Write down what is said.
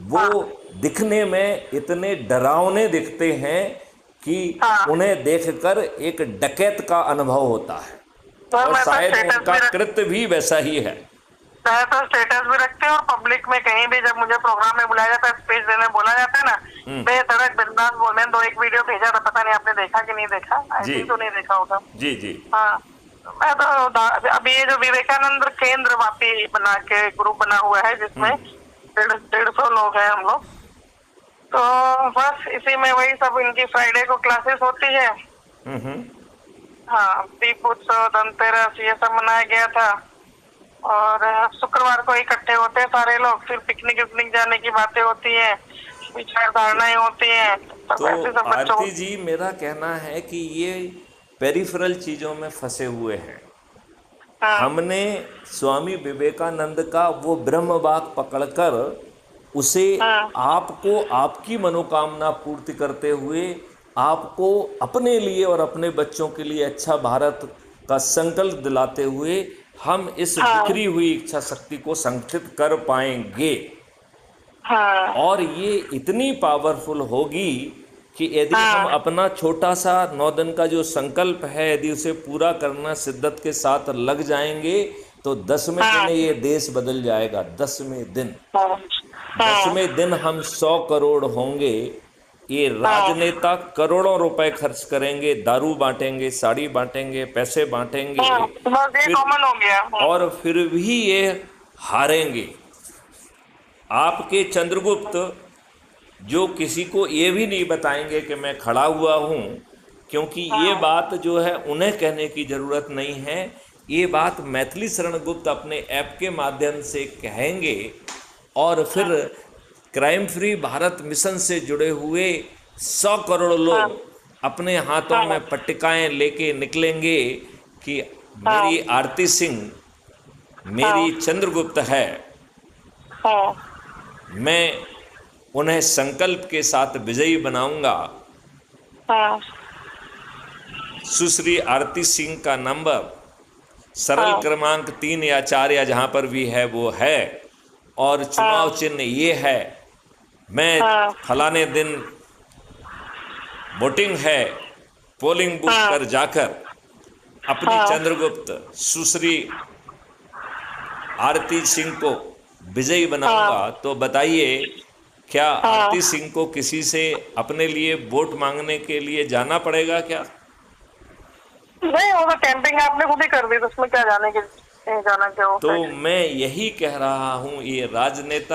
वो दिखने में इतने डरावने दिखते हैं कि उन्हें देखकर एक डकैत का अनुभव होता है, तो और मैं तो शायद स्टेटस उनका भी कृत्य भी वैसा ही है। मैं तो स्टेटस भी रखते हैं, और पब्लिक में कहीं भी जब मुझे प्रोग्राम में बुलाया जाता है, स्पीच देने बोला जाता है ना, बेधड़क बिंदास बोल। मैंने 2 एक वीडियो भेजा था, पता नहीं आपने देखा कि नहीं देखा, आई जी थिंक तो नहीं देखा होगा। जी जी। हाँ, मैं तो अभी ये जो विवेकानंद केंद्र वापी बना के ग्रुप बना हुआ है, जिसमें 150 लोग हैं हम लोग, तो बस इसी में वही सब इनकी फ्राइडे को क्लासेस होती है। हाँ, दीप उत्सव, धनतेरस, ये सब मनाया गया था, और शुक्रवार को इकट्ठे होते हैं सारे लोग, फिर पिकनिक विकनिक जाने की बातें होती है, विचार धारणाएं होती हैं, सब तो ऐसे सब बच्चों। आरती जी, मेरा कहना है कि ये पेरिफेरल चीज़ों में फंसे हुए हैं। हाँ हमने स्वामी विवेकानंद का वो ब्रह्म बाग पकड़कर उसे हाँ आपको आपकी मनोकामना पूर्ति करते हुए, आपको अपने लिए और अपने बच्चों के लिए अच्छा भारत का संकल्प दिलाते हुए हम इस हाँ बिखरी हुई इच्छा शक्ति को संगठित कर पाएंगे। हाँ और ये इतनी पावरफुल होगी कि यदि हम हाँ अपना छोटा सा 9 दिन का जो संकल्प है, यदि उसे पूरा करना शिद्दत के साथ लग जाएंगे, तो 10वें दिन हाँ ये देश बदल जाएगा। 10वें दिन, हाँ हाँ 10वें दिन हम 100 करोड़ होंगे। ये हाँ राजनेता करोड़ों रुपए खर्च करेंगे, दारू बांटेंगे, साड़ी बांटेंगे, पैसे बांटेंगे, हाँ, बस ये फिर कॉमन हो गया। और फिर भी ये हारेंगे। आपके चंद्रगुप्त जो किसी को ये भी नहीं बताएंगे कि मैं खड़ा हुआ हूँ, क्योंकि ये हाँ बात जो है उन्हें कहने की ज़रूरत नहीं है। ये बात मैथिली शरण गुप्त अपने ऐप के माध्यम से कहेंगे, और फिर क्राइम फ्री भारत मिशन से जुड़े हुए 100 करोड़ हाँ लोग अपने हाथों हाँ में पट्टिकाएं लेके निकलेंगे कि हाँ मेरी आरती सिंह, हाँ मेरी चंद्रगुप्त है। हाँ मैं उन्हें संकल्प के साथ विजयी बनाऊंगा। हाँ सुश्री आरती सिंह का नंबर सरल हाँ क्रमांक 3 या 4 या जहां पर भी है वो है, और चुनाव चिन्ह ये है। मैं हाँ फलाने दिन वोटिंग है, पोलिंग बूथ हाँ पर जाकर अपनी हाँ चंद्रगुप्त सुश्री आरती सिंह को विजयी हाँ बनाऊंगा। तो बताइए, क्या हाँ, आरती सिंह को किसी से अपने लिए वोट मांगने के लिए जाना पड़ेगा क्या? नहीं, वो तो कैंपिंग आपने खुद ही कर दी, तो उसमें क्या जाने के, जाना क्या हो तो फिर। मैं यही कह रहा हूं, ये राजनेता